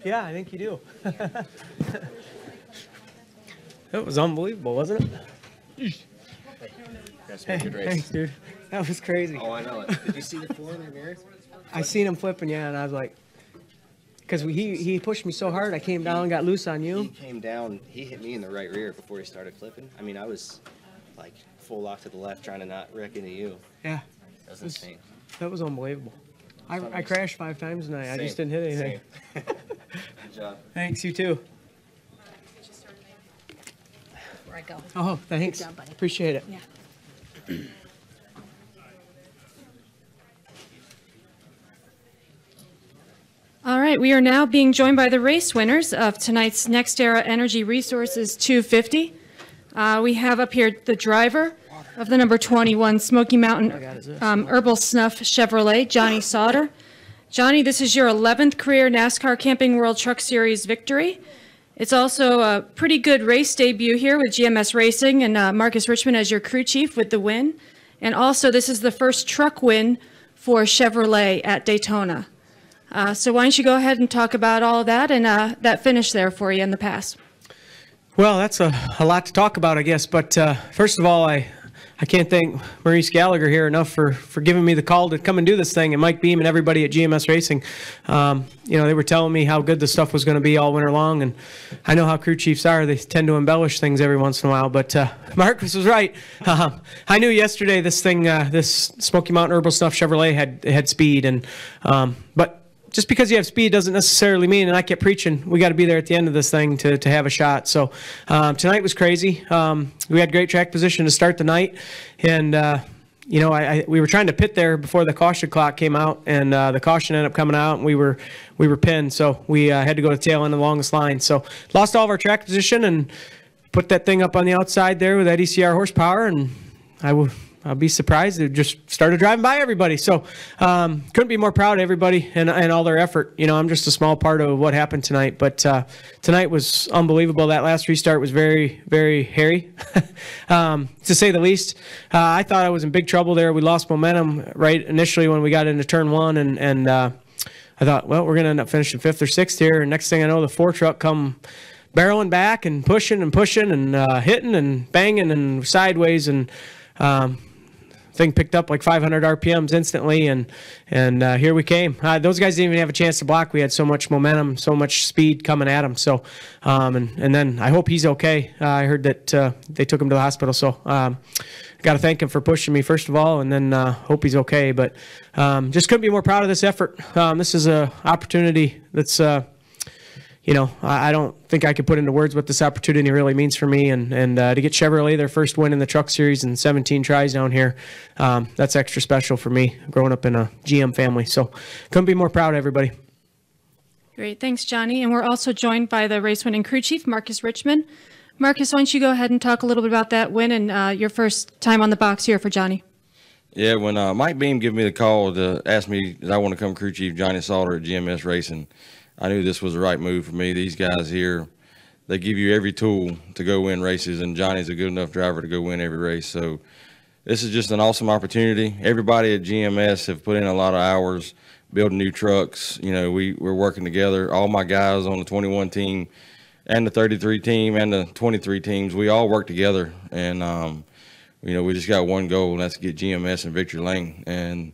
Yeah, I think you do. That was unbelievable, wasn't it? Hey, thanks, dude. That was crazy. Oh, I know it. Did you see the floor in the mirror? I seen him flipping, yeah, and I was like, because he pushed me so hard, I came down and got loose on you. He came down. He hit me in the right rear before he started flipping. I mean, I was like full lock to the left, trying to not wreck into you. Yeah. That was insane. That was unbelievable. I crashed 5 times tonight. I just didn't hit anything. Good job. Thanks, you too. Where I go. Oh, thanks. Good job, buddy. Appreciate it. Yeah. All right, we are now being joined by the race winners of tonight's NextEra Energy Resources 250. We have up here the driver of the number 21 Smoky Mountain Herbal Snuff Chevrolet, Johnny Sauter. Johnny, this is your 11th career NASCAR Camping World Truck Series victory. It's also a pretty good race debut here with GMS Racing and Marcus Richmond as your crew chief with the win. And also, this is the first truck win for Chevrolet at Daytona. So why don't you go ahead and talk about all of that and that finish there for you in the past. Well, that's a lot to talk about, I guess. But first of all, I can't thank Maurice Gallagher here enough for giving me the call to come and do this thing, and Mike Beam and everybody at GMS Racing. You know, they were telling me how good the stuff was going to be all winter long, and I know how crew chiefs are. They tend to embellish things every once in a while, but Marcus was right. I knew yesterday this thing, this Smoky Mountain Herbal Snuff Chevrolet had speed, and but just because you have speed doesn't necessarily mean, and I kept preaching, we got to be there at the end of this thing to have a shot. So tonight was crazy. We had great track position to start the night, and you know, we were trying to pit there before the caution clock came out, and the caution ended up coming out, and we were pinned, so we had to go to the tail end of the longest line. So lost all of our track position and put that thing up on the outside there with that ECR horsepower, and I'll be surprised. They just started driving by everybody. So couldn't be more proud of everybody and all their effort. You know, I'm just a small part of what happened tonight. But tonight was unbelievable. That last restart was very, very hairy, to say the least. I thought I was in big trouble there. We lost momentum right initially when we got into turn one. And I thought, well, we're going to end up finishing 5th or 6th here. And next thing I know, the 4 truck come barreling back and pushing and hitting and banging and sideways. And thing picked up like 500 RPMs instantly, and here we came. Those guys didn't even have a chance to block. We had so much momentum, so much speed coming at them. So, and then I hope he's okay. I heard that they took him to the hospital. So, got to thank him for pushing me first of all, and then hope he's okay. But just couldn't be more proud of this effort. This is an opportunity that's. You know, I don't think I could put into words what this opportunity really means for me. And to get Chevrolet their first win in the Truck Series in 17 tries down here, that's extra special for me, growing up in a GM family. So couldn't be more proud of everybody. Great. Thanks, Johnny. And we're also joined by the race winning crew chief, Marcus Richmond. Marcus, why don't you go ahead and talk a little bit about that win and your first time on the box here for Johnny. Yeah, when Mike Beam gave me the call to ask me if I want to come crew chief Johnny Sauter at GMS Racing, I knew this was the right move for me. These guys here, they give you every tool to go win races, and Johnny's a good enough driver to go win every race. So this is just an awesome opportunity. Everybody at GMS have put in a lot of hours building new trucks. You know, we're working together. All my guys on the 21 team and the 33 team and the 23 teams, we all work together. And, you know, we just got one goal, and that's to get GMS in victory lane. And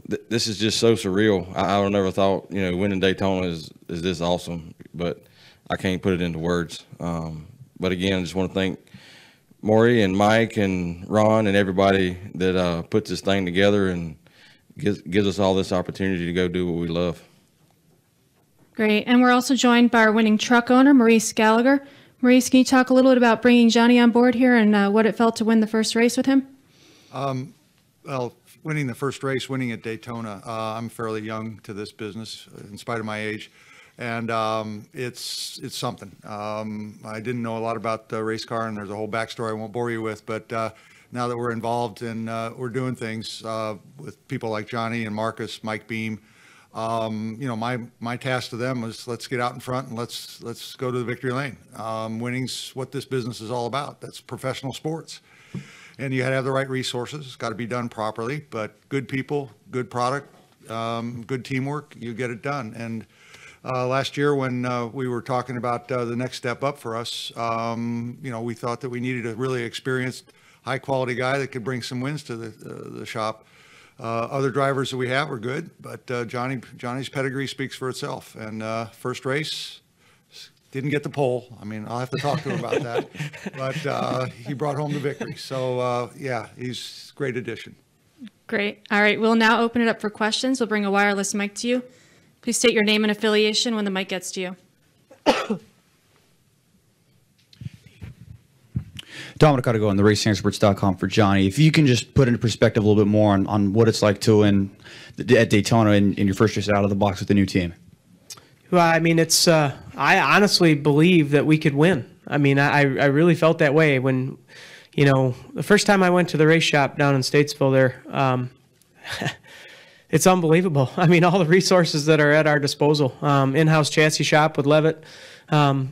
this is just so surreal. I never thought, you know, winning Daytona is this awesome, but I can't put it into words. But again, I just want to thank Maury and Mike and Ron and everybody that puts this thing together and gives us all this opportunity to go do what we love. Great. And we're also joined by our winning truck owner, Maurice Gallagher. Maurice, can you talk a little bit about bringing Johnny on board here and what it felt to win the first race with him? Well, winning the first race, winning at Daytona, I'm fairly young to this business in spite of my age, and it's something. I didn't know a lot about the race car, and there's a whole backstory I won't bore you with, but now that we're involved and we're doing things with people like Johnny and Marcus, Mike Beam, you know, my task to them was let's get out in front and let's go to the victory lane. Winning's what this business is all about. That's professional sports. And you got to have the right resources. It's got to be done properly, but good people, good product, good teamwork, you get it done. And Last year when we were talking about the next step up for us, we thought that we needed a really experienced, high-quality guy that could bring some wins to the shop. Other drivers that we have are good, but Johnny's pedigree speaks for itself. And first race, didn't get the pole. I mean, I'll have to talk to him about that. But he brought home the victory. So, yeah, he's a great addition. Great. All right, we'll now open it up for questions. We'll bring a wireless mic to you. Please state your name and affiliation when the mic gets to you. Dominic Ottago on the RacingExperts.com for Johnny. If you can just put into perspective a little bit more on what it's like to win at Daytona in your first race out of the box with the new team. Well, I mean, it's I honestly believe that we could win. I mean, I really felt that way when, the first time I went to the race shop down in Statesville there, it's unbelievable. I mean, all the resources that are at our disposal. In-house chassis shop with Levitt, and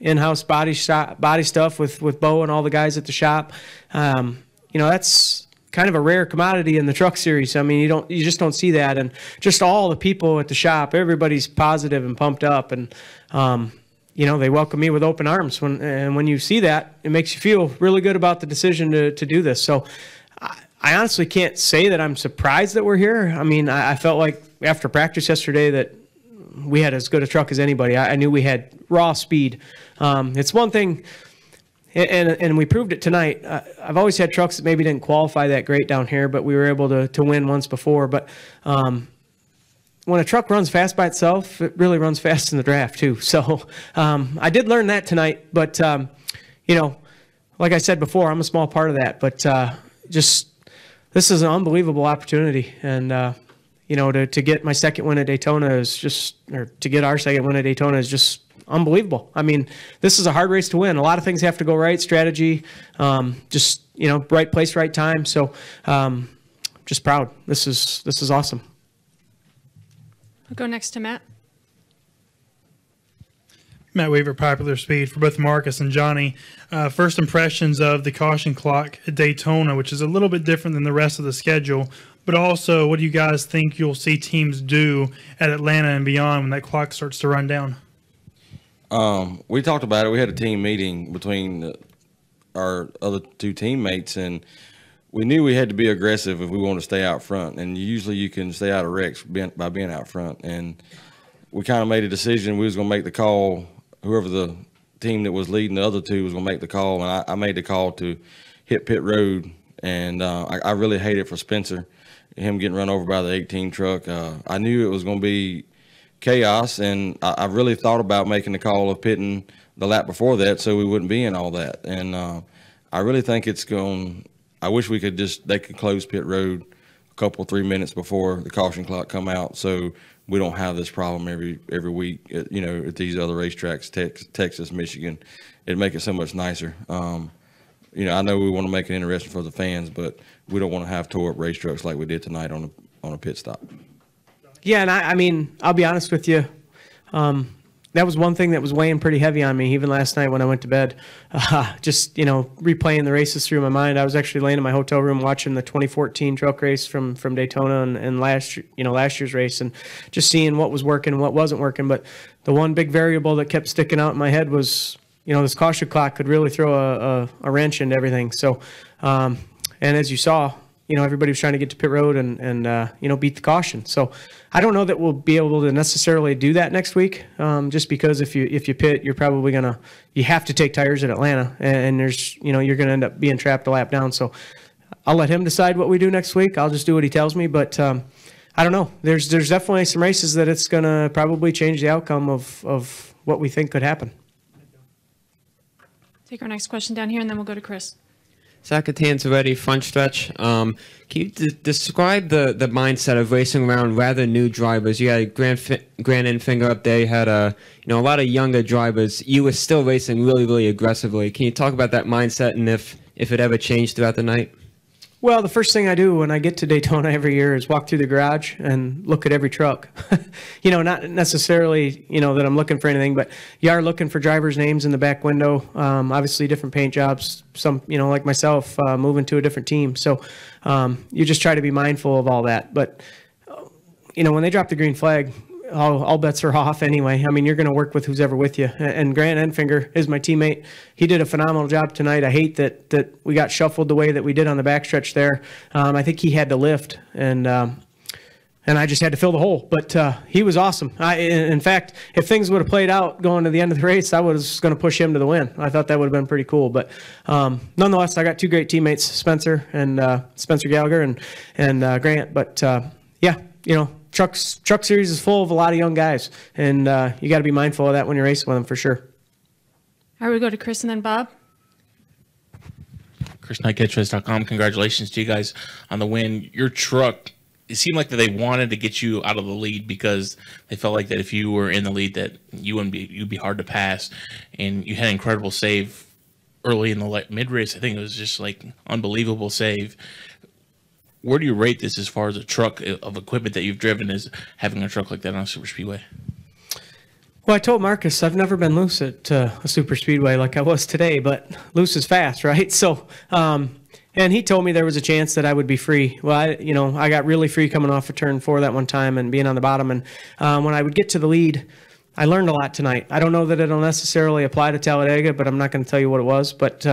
in-house body stuff with Bo and all the guys at the shop. That's kind of a rare commodity in the truck series. I mean, you just don't see that. And just all the people at the shop, everybody's positive and pumped up. And, they welcome me with open arms. When you see that, it makes you feel really good about the decision to do this. So I honestly can't say that I'm surprised that we're here. I mean, I felt like after practice yesterday that we had as good a truck as anybody. I knew we had raw speed. It's one thing, and we proved it tonight. I've always had trucks that maybe didn't qualify that great down here, but we were able to win once before. But when a truck runs fast by itself, it really runs fast in the draft too. So I did learn that tonight. But, like I said before, I'm a small part of that. But this is an unbelievable opportunity. And, to get my second win at Daytona to get our second win at Daytona is just unbelievable. I mean, this is a hard race to win. A lot of things have to go right, strategy, right place, right time. So just proud. This is awesome. I'll go next to Matt. Matt Weaver, Popular Speed, for both Marcus and Johnny. First impressions of the caution clock at Daytona, which is a little bit different than the rest of the schedule, but also what do you guys think you'll see teams do at Atlanta and beyond when that clock starts to run down? We talked about it. We had a team meeting between our other two teammates, and we knew we had to be aggressive if we wanted to stay out front. And usually you can stay out of wrecks by being out front. And we kind of made a decision. We was going to make the call. Whoever the team that was leading the other two was going to make the call. And I made the call to hit pit road. And I really hate it for Spencer, him getting run over by the 18 truck. I knew it was going to be chaos, and I really thought about making the call of pitting the lap before that so we wouldn't be in all that. And I really think it's going – I wish they could close pit road a couple, 3 minutes before the caution clock come out so we don't have this problem every week, at these other racetracks, Texas, Michigan. It'd make it so much nicer. I know we want to make it interesting for the fans, but we don't want to have tore up race trucks like we did tonight on a pit stop. Yeah, and I mean, I'll be honest with you. That was one thing that was weighing pretty heavy on me, even last night when I went to bed. Replaying the races through my mind. I was actually laying in my hotel room watching the 2014 truck race from Daytona and last year's race, and just seeing what was working and what wasn't working. But the one big variable that kept sticking out in my head was, this caution clock could really throw a wrench into everything. So, and as you saw, everybody was trying to get to pit road and beat the caution. So I don't know that we'll be able to necessarily do that next week, just because if you pit, you're probably you have to take tires at Atlanta, and there's, you're going to end up being trapped a lap down. So I'll let him decide what we do next week. I'll just do what he tells me. But I don't know. There's definitely some races that it's going to probably change the outcome of what we think could happen. Take our next question down here, and then we'll go to Chris. Zacatan's ready, front stretch. Can you describe the mindset of racing around rather new drivers? You had Grant Enfinger up there. You had a lot of younger drivers. You were still racing really, really aggressively. Can you talk about that mindset and if it ever changed throughout the night? Well, the first thing I do when I get to Daytona every year is walk through the garage and look at every truck. Not necessarily, that I'm looking for anything, but you are looking for drivers' names in the back window. Obviously, different paint jobs. Some, like myself, moving to a different team. So you just try to be mindful of all that. But, when they drop the green flag, all bets are off anyway. I mean, you're going to work with who's ever with you. And Grant Enfinger is my teammate. He did a phenomenal job tonight. I hate that we got shuffled the way that we did on the backstretch there. I think he had to lift, and I just had to fill the hole. But he was awesome. In fact, if things would have played out going to the end of the race, I was going to push him to the win. I thought that would have been pretty cool. But nonetheless, I got two great teammates, Spencer Gallagher and Grant. But yeah, you know, Truck Series is full of a lot of young guys, and you got to be mindful of that when you're racing with them for sure. All right, we go to Chris and then Bob. Chris Knight, catchrace.com. Congratulations to you guys on the win. Your truck, it seemed like that they wanted to get you out of the lead because they felt like that if you were in the lead that you'd be hard to pass, and you had an incredible save early in the mid race. I think it was just like unbelievable save. Where do you rate this as far as a truck of equipment that you've driven as having a truck like that on a super speedway? Well, I told Marcus I've never been loose at a super speedway like I was today, but loose is fast, right? So, and he told me there was a chance that I would be free. Well, I got really free coming off of turn 4 that one time and being on the bottom. And when I would get to the lead, I learned a lot tonight. I don't know that it'll necessarily apply to Talladega, but I'm not going to tell you what it was. But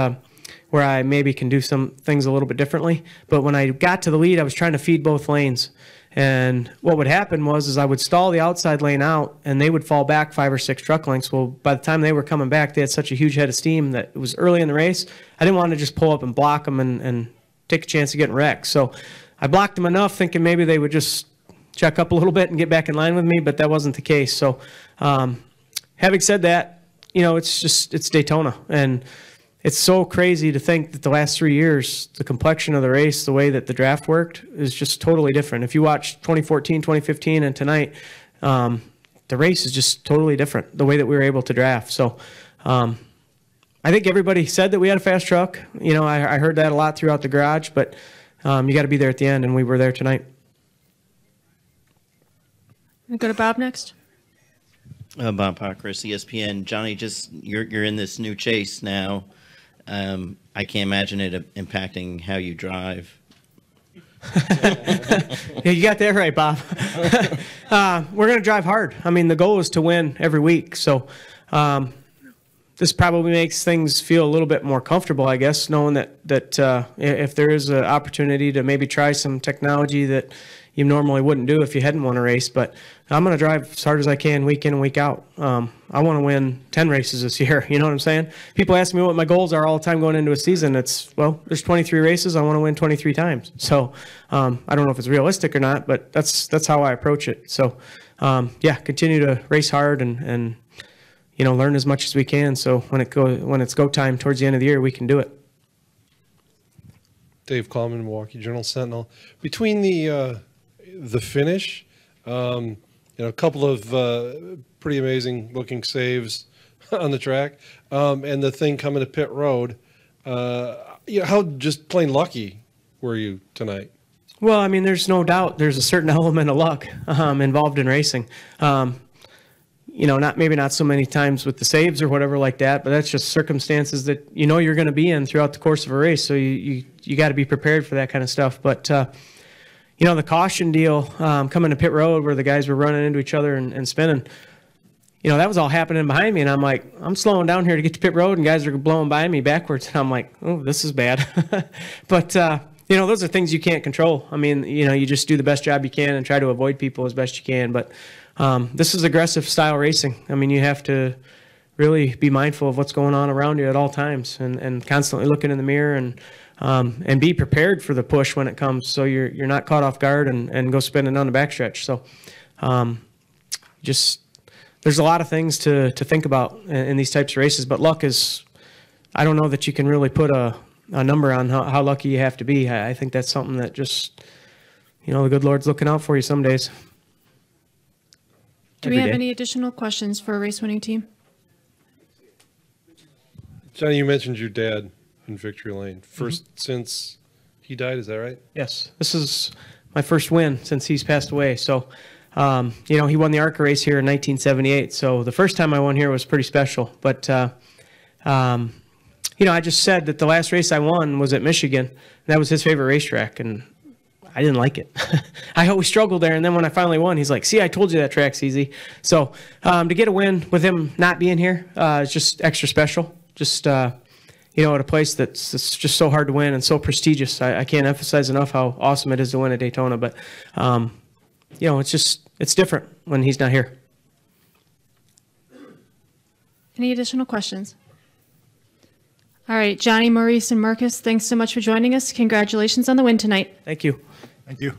where I maybe can do some things a little bit differently. But when I got to the lead, I was trying to feed both lanes. And what would happen was I would stall the outside lane out, and they would fall back 5 or 6 truck lengths. Well, by the time they were coming back, they had such a huge head of steam that it was early in the race. I didn't want to just pull up and block them and take a chance of getting wrecked. So I blocked them enough thinking maybe they would just check up a little bit and get back in line with me, but that wasn't the case. So having said that, it's Daytona. And it's so crazy to think that the last 3 years, the complexion of the race, the way that the draft worked, is just totally different. If you watch 2014, 2015, and tonight, the race is just totally different, the way that we were able to draft. So I think everybody said that we had a fast truck. I heard that a lot throughout the garage, but you got to be there at the end, and we were there tonight. We'll go to Bob next. Bob Pockris, ESPN. Johnny, you're in this new chase now. I can't imagine it impacting how you drive. Yeah, you got that right, Bob. We're going to drive hard. I mean, the goal is to win every week. So this probably makes things feel a little bit more comfortable, I guess, knowing that if there is an opportunity to maybe try some technology that you normally wouldn't do if you hadn't won a race. But I'm going to drive as hard as I can week in and week out. I want to win 10 races this year. You know what I'm saying? People ask me what my goals are all the time going into a season. There's 23 races. I want to win 23 times. So I don't know if it's realistic or not, but that's how I approach it. So yeah, continue to race hard and learn as much as we can. So when it's go time towards the end of the year, we can do it. Dave Kallman, Milwaukee Journal-Sentinel. Between the finish, a couple of pretty amazing looking saves on the track, and the thing coming to pit road, how just plain lucky were you tonight? Well, I mean, there's no doubt there's a certain element of luck involved in racing. Maybe not so many times with the saves or whatever like that, but that's just circumstances that you're going to be in throughout the course of a race. So you got to be prepared for that kind of stuff. But the caution deal coming to pit road where the guys were running into each other and spinning, that was all happening behind me. And I'm like, I'm slowing down here to get to pit road, and guys are blowing by me backwards. And I'm like, oh, this is bad. But those are things you can't control. I mean, you just do the best job you can and try to avoid people as best you can. But this is aggressive style racing. I mean, you have to really be mindful of what's going on around you at all times and constantly looking in the mirror and be prepared for the push when it comes, so you're not caught off guard and go spinning on the backstretch. So there's a lot of things to think about in these types of races, but luck is, I don't know that you can really put a number on how lucky you have to be. I think that's something that just, the good Lord's looking out for you some days. Do we have any additional questions for a race-winning team? Johnny, you mentioned your dad in Victory Lane. First since he died, is that right? Yes. This is my first win since he's passed away. So, he won the ARCA race here in 1978. So the first time I won here was pretty special. But, I just said that the last race I won was at Michigan. That was his favorite racetrack. And I didn't like it. I always struggled there. And then when I finally won, he's like, see, I told you that track's easy. So to get a win with him not being here is just extra special. Just, you know, at a place that's just so hard to win and so prestigious. I can't emphasize enough how awesome it is to win at Daytona. But, you know, it's different when he's not here. Any additional questions? All right, Johnny, Maurice, and Marcus, thanks so much for joining us. Congratulations on the win tonight. Thank you. Thank you.